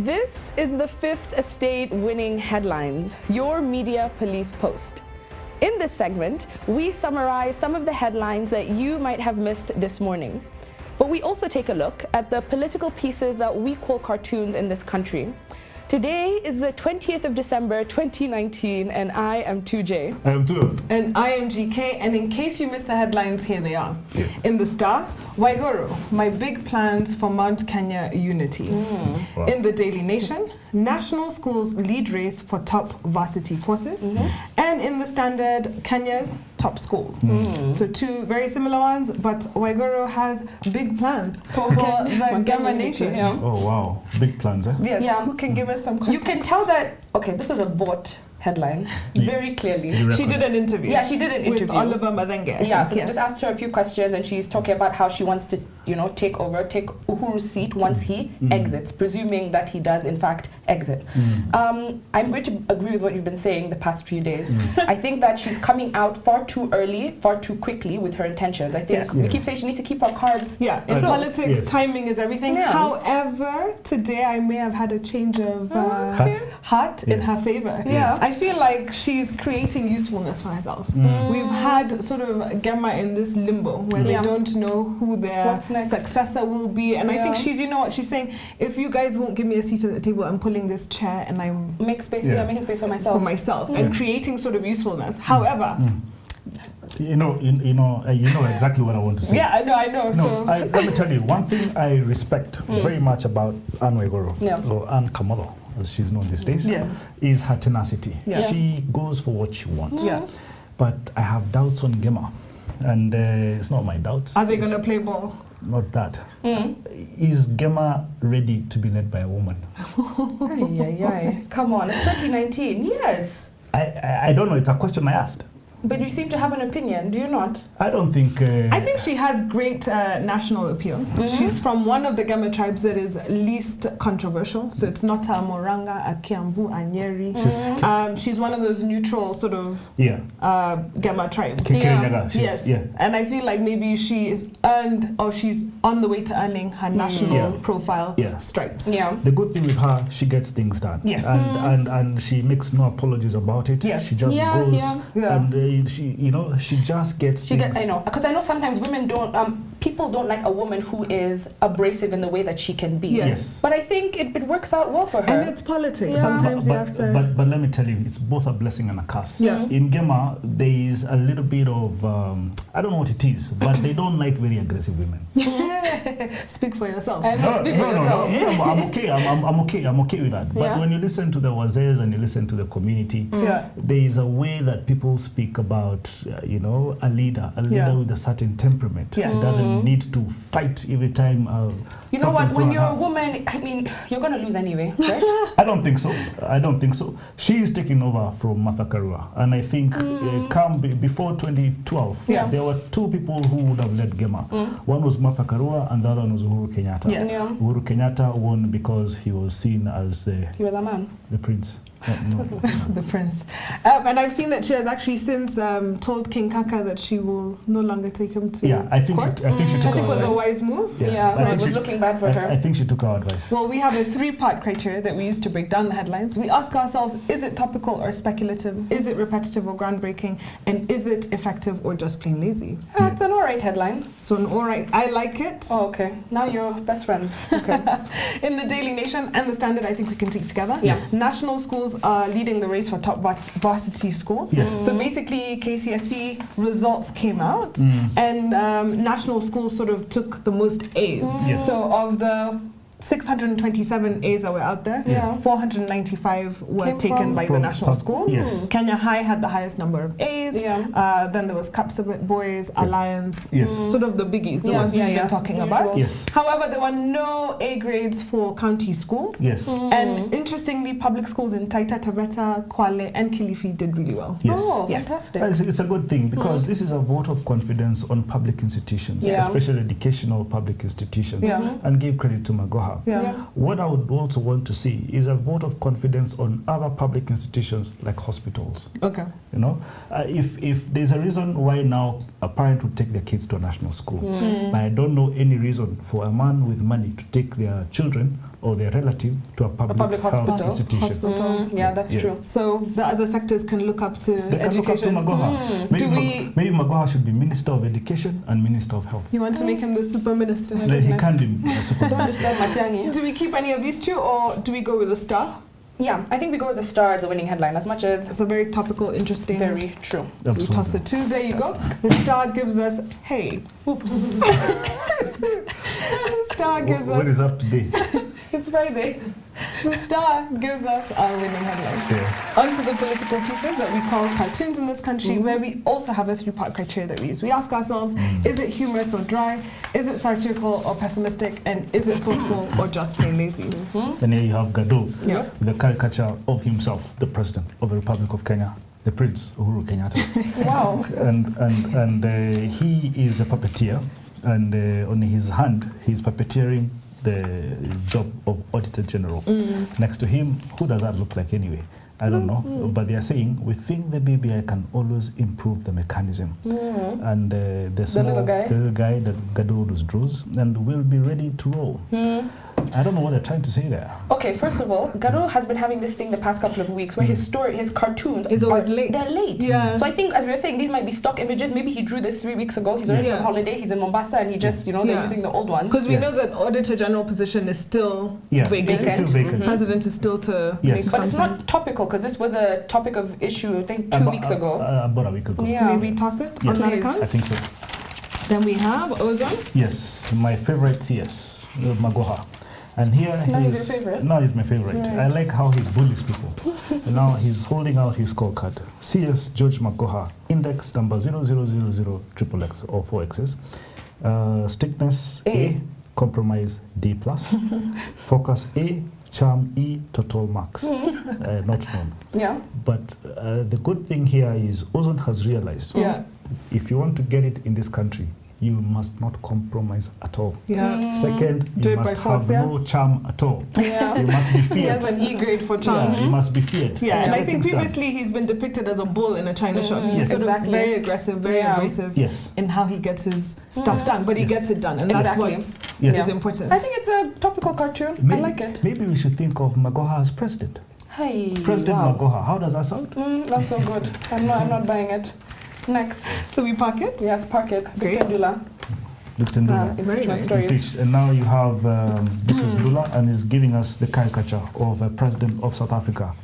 This is the Fifth Estate winning headlines, your media police post. In this segment, we summarize some of the headlines that you might have missed this morning. But we also take a look at the political pieces that we call cartoons in this country. Today is the 20th of December, 2019, and I am 2J. I am 2. And I am GK, and in case you missed the headlines, here they are. Yeah. In the Star, WAIGURU, my big plans for Mount Kenya unity. Wow. In the Daily Nation, national schools lead race for top varsity courses. And in the Standard, Kenya's top schools. So two very similar ones, but WAIGURU has big plans for the Gemma nation. Yeah. Oh wow, big plans, eh? Yes, who can give us some context? You can tell that, okay, this was a bought headline, very clearly. She did an interview. Yeah, she did an interview. With Oliver Madenge. Yeah, so they just asked her a few questions and she's talking about how she wants to, take Uhuru's seat once he exits, presuming that he does in fact exit. I'm going to agree with what you've been saying the past few days. I think that she's coming out far too early, far too quickly with her intentions. I think we keep saying she needs to keep her cards. Yeah, in politics, timing is everything. Yeah. However, today I may have had a change of heart in her favor. Yeah. I feel like she's creating usefulness for herself. We've had sort of Gemma in this limbo where they don't know who their successor will be, and I think she's, she's saying, if you guys won't give me a seat at the table, I'm pulling this chair and I'm making space for myself. And creating sort of usefulness. However, you know exactly what I want to say. Yeah, I know. No, so. let me tell you, one thing I respect very much about Anne WAIGURU, or Anne Kamalo, as she's known these days, is her tenacity. She goes for what she wants. But I have doubts on Gemma, and it's not my doubts. Are they going to play ball? Not that. Is Gemma ready to be led by a woman? Come on, it's 2019. Yes. I don't know. It's a question I asked. But you seem to have an opinion, do you not? I don't think... I think she has great national appeal. She's from one of the Gemma tribes that is least controversial. So it's not a Moranga, a Kiambu, a Nyeri. She's one of those neutral sort of Gemma tribes. Yes. And I feel like maybe she is earned, or she's on the way to earning her national profile stripes. The good thing with her, she gets things done. Yes. And she makes no apologies about it. Yes. She just goes and she just gets things. I know, because I know sometimes women don't, people don't like a woman who is abrasive in the way that she can be. Yes. But I think it works out well for her. And it's politics. Sometimes you have to... But let me tell you, it's both a blessing and a curse. Yeah. In Gemma, there is a little bit of, I don't know what it is, but they don't like very aggressive women. Speak for yourself. No, I'm okay. I'm okay with that. But when you listen to the wazers and you listen to the community, there is a way that people speak about, a leader with a certain temperament. He doesn't need to fight every time. You know what? When you're a woman, I mean, you're going to lose anyway, right? I don't think so. She is taking over from Martha Karua, and I think before 2012, there were two people who would have led Gemma. One was Martha Karua, and the other one was Uhuru Kenyatta. Yes. Uhuru Kenyatta won because he was seen as he was a man. The prince. The prince. And I've seen that she has actually since told King Kaka that she will no longer take him to I think court. She took her advice. I think it was a wise move. It was looking bad for her. I think she took our advice. Well, we have a 3-part criteria that we use to break down the headlines. We ask ourselves, is it topical or speculative? Is it repetitive or groundbreaking? And is it effective or just plain lazy? It's an alright headline. So an alright. I like it. Oh, okay. Now you're best friends. Okay. In the Daily Nation and the Standard, I think we can take together. Yes. National schools are leading the race for top varsity schools. Yes. So basically, KCSE results came out, and national schools sort of took the most A's. Yes. So of the 627 A's that were out there, 495 were taken by the national schools. Yes. Kenya High had the highest number of A's. Then there was Kapsabet Boys, Alliance, sort of the biggies, the ones we've been talking about. Yes. However, there were no A grades for county schools. Yes. And interestingly, public schools in Taita Taveta, Kwale, and Kilifi did really well. Yes. Oh, fantastic. It's a good thing because this is a vote of confidence on public institutions, especially educational public institutions, and give credit to Magoha. What I would also want to see is a vote of confidence on other public institutions like hospitals. Okay. If there's a reason why now a parent would take their kids to a national school, but I don't know any reason for a man with money to take their children or their relative to a public hospital. health institution. Yeah, that's true. So the other sectors can look up to They can look up to education. Magoha. Maybe Magoha should be Minister of Education and Minister of Health. You want to make him the super minister? He can be super minister. Do we keep any of these two, or do we go with the star? Yeah, I think we go with the star as a winning headline, as much as It's a very topical, interesting. very true. So we toss it two. There you go. The star gives us, hey, oops. The star gives What us, is up today? It's Friday. the star gives us our winning headline. Yeah. Onto the political pieces that we call cartoons in this country, where we also have a three-part criteria that we use. We ask ourselves, is it humorous or dry? Is it satirical or pessimistic? And is it thoughtful or just plain lazy? And here you have Gado, Yeah. the caricature of himself, the President of the Republic of Kenya, the Prince Uhuru Kenyatta. Wow. and he is a puppeteer, and on his hand, he's puppeteering the job of Auditor General. Next to him, who does that look like anyway? I don't know, but they are saying, we think the BBI can always improve the mechanism. And the little guy that Gado draws, and we'll be ready to roll. I don't know what they're trying to say there. Okay, first of all, Gado has been having this thing the past couple of weeks where his cartoons Is always late. They're late. Yeah. So I think, as we were saying, these might be stock images. Maybe he drew this 3 weeks ago. He's already on holiday. He's in Mombasa, and he just, they're using the old ones. Because we know that Auditor General position is still vacant. It's still vacant. President is still to make But something. But it's not topical, because this was a topic of issue, I think, 2 weeks ago. About a week ago. Yeah. Maybe toss it Yes, on that account. I think so. Then we have Ozone. Yes, my favorite, yes, Magoha. And here Now he's your favorite? Now he's my favorite. Right. I like how he bullies people. And now he's holding out his scorecard. CS George Magoha, index number 00000XXX or 4Xs. Strictness A, compromise D+, focus A, charm E, total marks. Not known. Yeah. But the good thing here is Ozone has realized if you want to get it in this country, you must not compromise at all. Yeah. Second, Do you it by must force, have no charm at all. Yeah. You must be He feared. has an E grade for charm. Yeah, you must be feared. Yeah, and I think Everything's done. previously he's been depicted as a bull in a china shop. He's Yes. sort of Exactly. very aggressive, very abrasive Yes. in how he gets his stuff done, but he Yes. gets it done, and Exactly. that's what Yes. is important. I think it's a topical cartoon. I like it. Maybe we should think of Magoha as president. Hey. President wow. Magoha. How does that sound? Not so good. I'm not buying it. Next. So we park it. Yes, park it. Great. Victor Ndula. Victor Ndula. Very nice. Stories. And now you have, this is Ndula, and he's giving us the caricature of President of South Africa,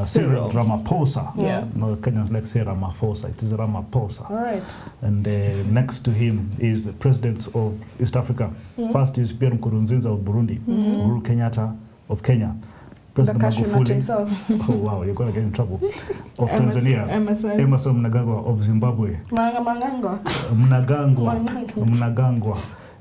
Cyril Ramaphosa. Yeah. No, Kenyans like say Ramaphosa. It is Ramaphosa. All right. And next to him is the presidents of East Africa. First is Pierre Nkurunziza of Burundi, Uhuru Kenyatta of Kenya, President The cashew nut Magufuli. himself. Oh wow, you're gonna get in trouble. Of Tanzania, Emerson. Emerson Mnangagwa of Zimbabwe, Mangango. Mnangagwa,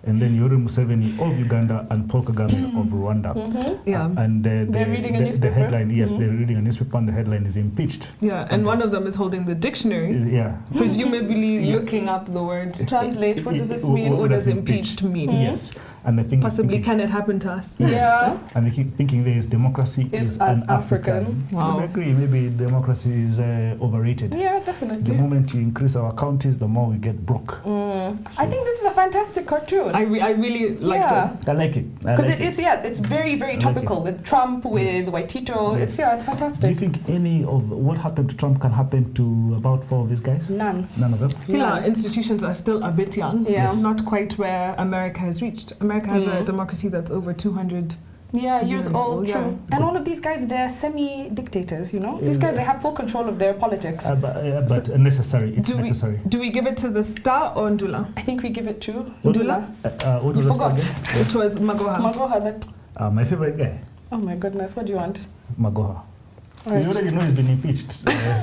and then Yoweri Museveni of Uganda and Paul Kagame of Rwanda. Yeah. And They're reading a the newspaper? headline, yes, they're reading a newspaper, and the headline is impeached. Yeah, and one of them is holding the dictionary, Yeah. presumably looking up the word. Translate. What does this mean? What does impeached mean? Yes. And I think Possibly, can it happen to us? Yes. Yeah. And they keep thinking there is democracy is an African. Wow. I agree. Maybe democracy is overrated. Yeah, The definitely. moment you increase our counties, the more we get broke. I think this is a fantastic cartoon. I really liked it. I like it. Because it is, it's very, very like topical with Trump, with Yes. Waitito. Yes. It's Do you fantastic. think any of what happened to Trump can happen to about 4 of these guys? None. None of them? I feel our institutions are still a bit young. Yeah. Yes. Not quite where America has reached. America has a democracy that's over 200. Yeah, years Years old, old, true. yeah. And all of these guys, they're semi-dictators, These guys, they have full control of their politics. But necessary. It's necessary. Do we give it to the star or Ndula? I think we give it to What? Ndula. What You was forgot. that again? Which was Magoha. Magoha, My favorite guy, oh my goodness, what do you want? Magoha. Right. You already know he's been impeached.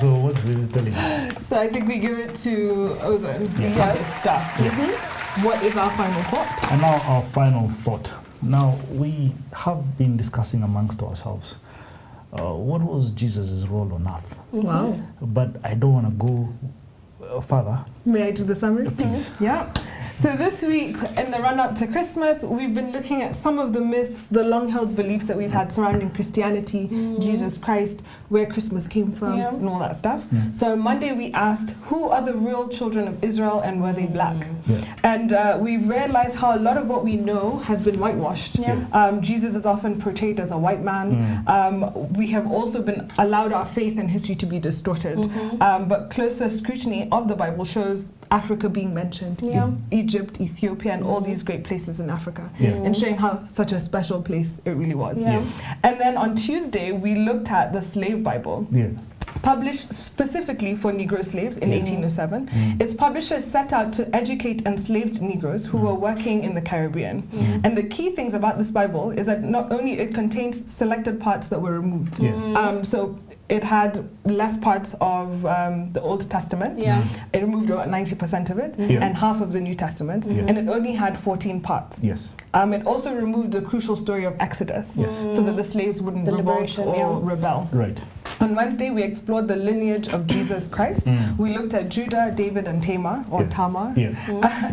So what's he telling us? So I think we give it to Ozone. Yes. Yes. Star. Yes. What is our final thought? And now our final thought. Now, we have been discussing amongst ourselves what was Jesus' role on earth. Wow. But I don't want to go further. May I do the summary? Please. Yeah. So this week, in the run-up to Christmas, we've been looking at some of the myths, the long-held beliefs that we've had surrounding Christianity, Jesus Christ, where Christmas came from, and all that stuff. So Monday we asked, who are the real children of Israel and were they black? And we realized how a lot of what we know has been whitewashed. Jesus is often portrayed as a white man. We have also been allowed our faith and history to be distorted. But closer scrutiny of the Bible shows Africa being mentioned, Egypt, Ethiopia, and all these great places in Africa, and showing how such a special place it really was. And then on Tuesday, we looked at the slave Bible. Published specifically for Negro slaves in 1807. Its publishers set out to educate enslaved Negroes who were working in the Caribbean. And the key things about this Bible is that not only it contains selected parts that were removed. So it had less parts of the Old Testament. It removed about 90% of it, and half of the New Testament, and it only had 14 parts. It also removed the crucial story of Exodus, so that the slaves wouldn't revolt or rebel. On Wednesday, we explored the lineage of Jesus Christ. We looked at Judah, David, and Tamar,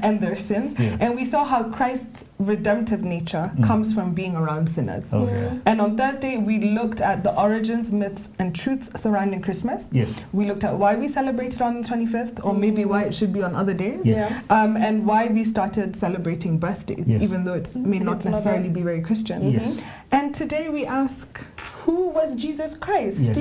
and their sins, and we saw how Christ's redemptive nature comes from being around sinners. And on Thursday, we looked at the origins, myths, and truths surrounding Christmas. We looked at why we celebrate it on the 25th, or maybe why it should be on other days, and why we started celebrating birthdays, even though it may not necessarily be very Christian. And today we ask, who was Jesus Christ?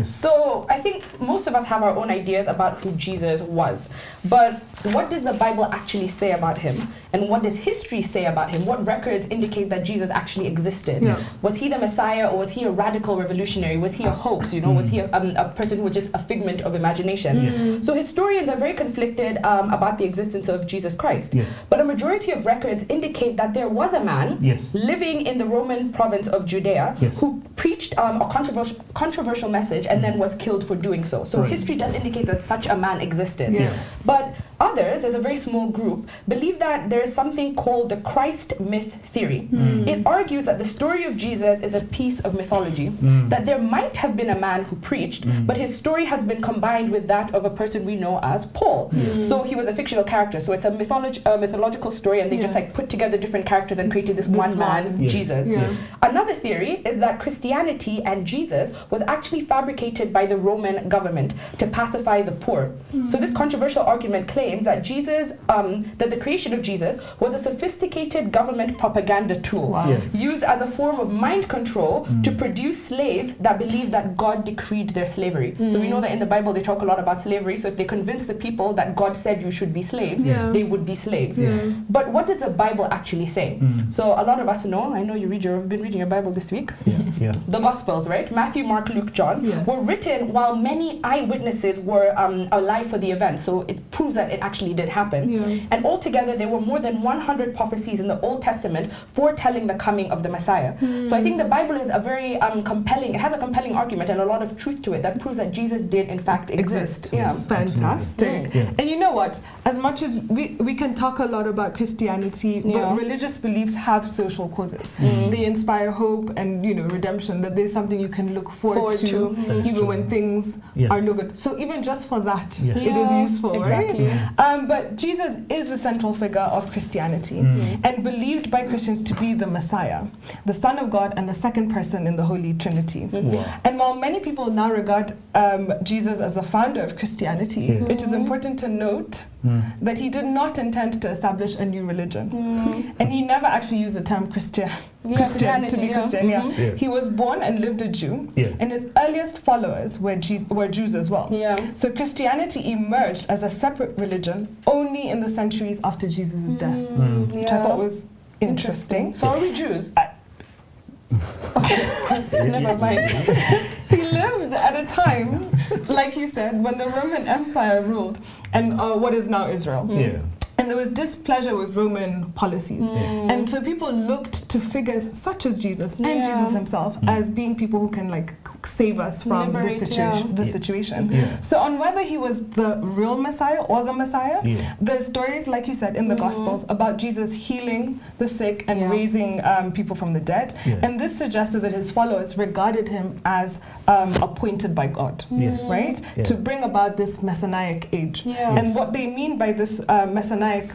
So I think most of us have our own ideas about who Jesus was. But what does the Bible actually say about him? And what does history say about him? What records indicate that Jesus actually existed? Was he the Messiah, or was he a radical revolutionary? Was he a hoax? Was he a person who was just a figment of imagination? So historians are very conflicted about the existence of Jesus Christ. But a majority of records indicate that there was a man living in the Roman province of Judea who preached a controversial message and then was killed for doing so. So history does indicate that such a man existed. But others, as a very small group, believe that there is something called the Christ myth theory. It argues that the story of Jesus is a piece of mythology, that there might have been a man who preached, but his story has been combined with that of a person we know as Paul. So he was a fictional character. So it's a mythological story, and they just like put together different characters and created this one man, Jesus. Another theory is that Christianity and Jesus was actually fabricated by the Roman government to pacify the poor. So this controversial argument claims that that the creation of Jesus was a sophisticated government propaganda tool used as a form of mind control to produce slaves that believed that God decreed their slavery. So we know that in the Bible they talk a lot about slavery. So if they convince the people that God said you should be slaves, they would be slaves. But what does the Bible actually say? So a lot of us know, I know you've been reading your Bible this week. The Gospels, right? Matthew, Mark, Luke, John were written while many eyewitnesses were alive for the event. So it proves that it actually did happen. And altogether, there were more than 100 prophecies in the Old Testament foretelling the coming of the Messiah. So I think the Bible is a very compelling, it has a compelling argument and a lot of truth to it that proves that Jesus did in fact exist. Fantastic. And you know what? As much as we can talk a lot about Christianity, but religious beliefs have social causes. They inspire hope and redemption, that there's something you can look forward to even when things are no good. So even just for that, it is useful, right? But Jesus is the central figure of Christianity and believed by Christians to be the Messiah, the Son of God and the second person in the Holy Trinity. And while many people now regard Jesus as the founder of Christianity, it is important to note that he did not intend to establish a new religion. And he never actually used the term Christian to be Christian. He was born and lived a Jew, and his earliest followers were Jews as well. So Christianity emerged as a separate religion only in the centuries after Jesus' death, which I thought was interesting. So are we Jews? Never mind. He lived at a time, like you said, when the Roman Empire ruled, and what is now Israel. And there was displeasure with Roman policies. And so people looked to figures such as Jesus and Jesus himself as being people who can save us from this situation. Yeah. So on whether he was the real Messiah or the Messiah, there's stories, like you said, in the Gospels about Jesus healing the sick and raising people from the dead. And this suggested that his followers regarded him as appointed by God, right? To bring about this messianic age. And what they mean by this messianic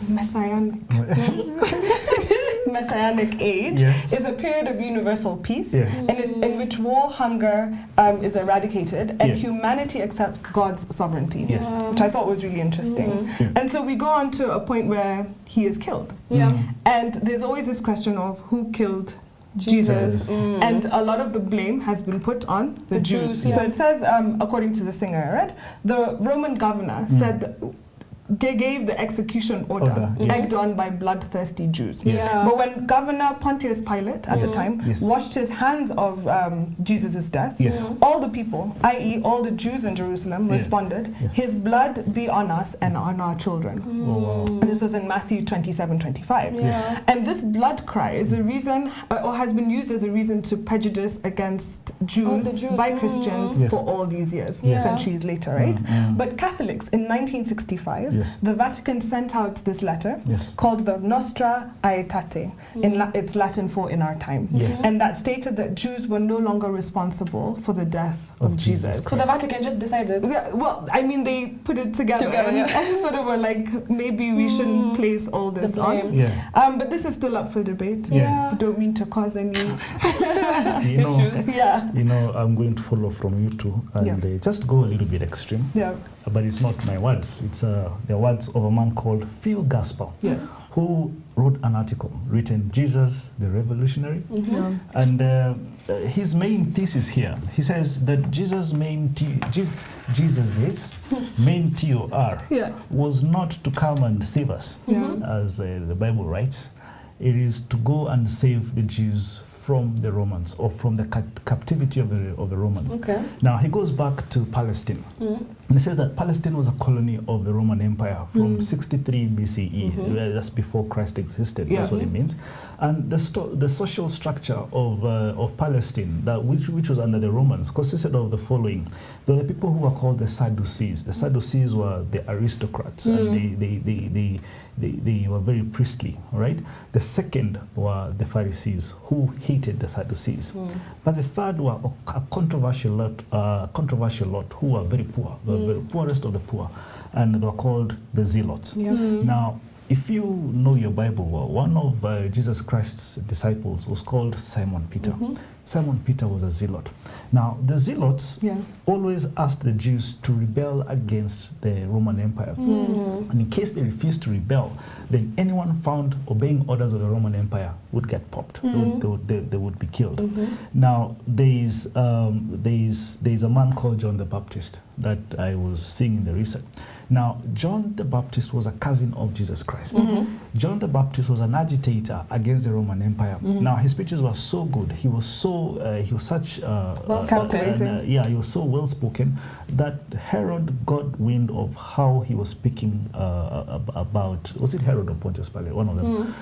age is a period of universal peace in which war, hunger is eradicated, and humanity accepts God's sovereignty, which I thought was really interesting. And so we go on to a point where he is killed. And there's always this question of who killed Jesus. And a lot of the blame has been put on the Jews. So it says, according to the thing I read, the Roman governor said that they gave the execution order egged on by bloodthirsty Jews. But when Governor Pontius Pilate at the time washed his hands of Jesus' death, all the people, i.e. all the Jews in Jerusalem, responded, his blood be on us and on our children. And this was in Matthew 27:25. And this blood cry is a reason, or has been used as a reason to prejudice against Jews by Christians for all these years, centuries later, right? But Catholics in 1965, the Vatican sent out this letter called the Nostra Aetate, it's Latin for in our time, and that stated that Jews were no longer responsible for the death of Jesus. So the Vatican just decided? Well, I mean, they put it together and sort of were like, maybe we shouldn't place all this on. But this is still up for debate. We don't mean to cause any issues. You know, I'm going to follow from you two and just go a little bit extreme. But it's not my words. It's the words of a man called Phil Gasper, who wrote an article written Jesus the Revolutionary. And his main thesis here, he says that Jesus' main TOR was not to come and save us, as the Bible writes. It is to go and save the Jews from the Romans, or from the captivity of the Romans. Now he goes back to Palestine, and he says that Palestine was a colony of the Roman Empire from 63 BCE. That's before Christ existed. That's what it means. And the social structure of Palestine, which was under the Romans, consisted of the following: there were the people who were called the Sadducees. The Sadducees were the aristocrats, and they were very priestly, right? The second were the Pharisees, who hated the Sadducees. But the third were a controversial lot who were very poor, the poorest of the poor, and they were called the Zealots. Now, if you know your Bible well, one of Jesus Christ's disciples was called Simon Peter. Simon Peter was a zealot. Now, the zealots always asked the Jews to rebel against the Roman Empire. And in case they refused to rebel, then anyone found obeying orders of the Roman Empire would get popped. They would be killed. Now, there's a man called John the Baptist that I was seeing in the research. Now, John the Baptist was a cousin of Jesus Christ. John the Baptist was an agitator against the Roman Empire. Now, his speeches were so good. He was such captivating. He was so well spoken that Herod got wind of how he was speaking about. Was it Herod or Pontius Pilate? One of them.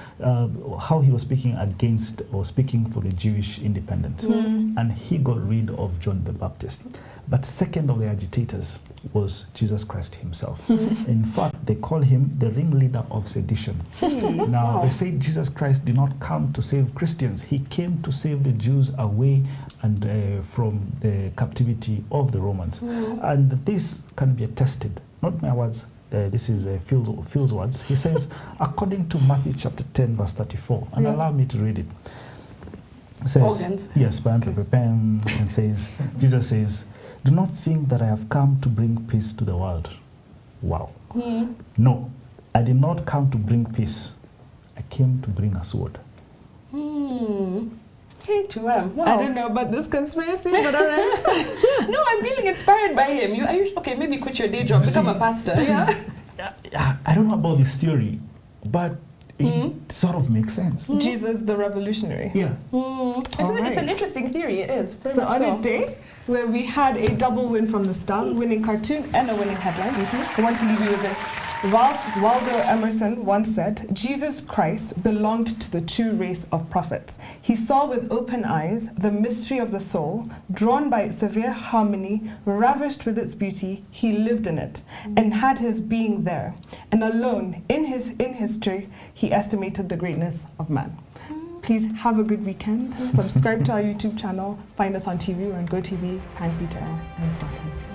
How he was speaking against or speaking for the Jewish independence, and he got rid of John the Baptist. But second of the agitators was Jesus Christ himself. In fact, they call him the ringleader of sedition. Now, they say Jesus Christ did not come to save Christians. He came to save the Jews away and from the captivity of the Romans. And this can be attested, not my words, this is Phil's words. He says, according to Matthew chapter 10, verse 34, and allow me to read it. It says, and says, Jesus says, do not think that I have come to bring peace to the world. Wow. No, I did not come to bring peace. I came to bring a sword. Hey, Chuam. Wow. I don't know about this conspiracy, but all right. No, I'm feeling inspired by him. Okay, maybe quit your day job, become a pastor. I don't know about this theory, but it sort of makes sense. Jesus the Revolutionary. It's an interesting theory, it is. So on a day where we had a double win from the Star, winning cartoon and a winning headline, I want to leave you with this. Ralph Waldo Emerson once said, Jesus Christ belonged to the true race of prophets. He saw with open eyes the mystery of the soul, drawn by its severe harmony, ravished with its beauty. He lived in it and had his being there. And alone in history, he estimated the greatness of man. Please have a good weekend. Subscribe to our YouTube channel. Find us on TV or on GoTV, Pan Peter, and Startup.